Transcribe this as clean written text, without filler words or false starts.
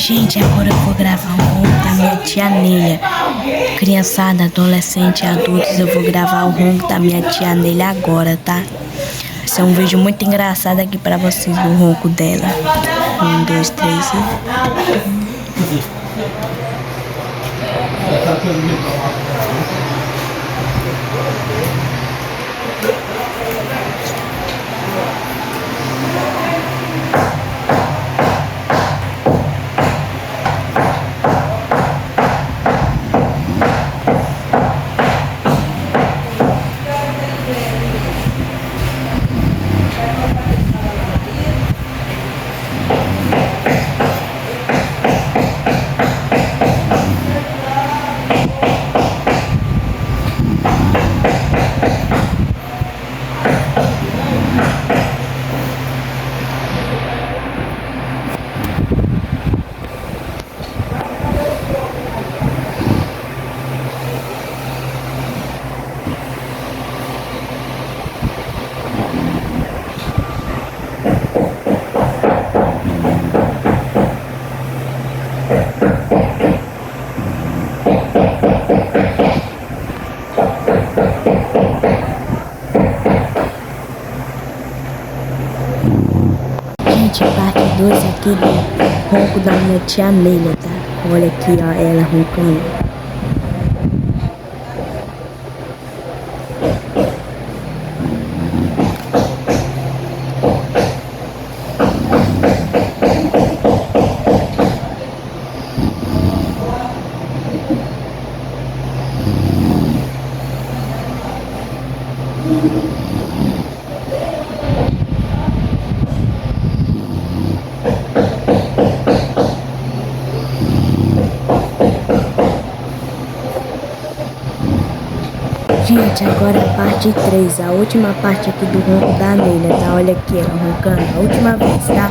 Gente, agora eu vou gravar um ronco da minha tia Nelia. Criançada, adolescente, adultos, eu vou gravar o ronco da minha tia Nelia agora, tá? Vai ser um vídeo muito engraçado aqui pra vocês, o ronco dela. 1, 2, 3 e... Gente, parte 2 aqui do ronco da minha tia Nelia, tá? Olha aqui, ó, ela roncando. Gente, agora a parte 3, a última parte aqui do ronco da Nelia, tá? Olha aqui, ela roncando, a última vez, tá?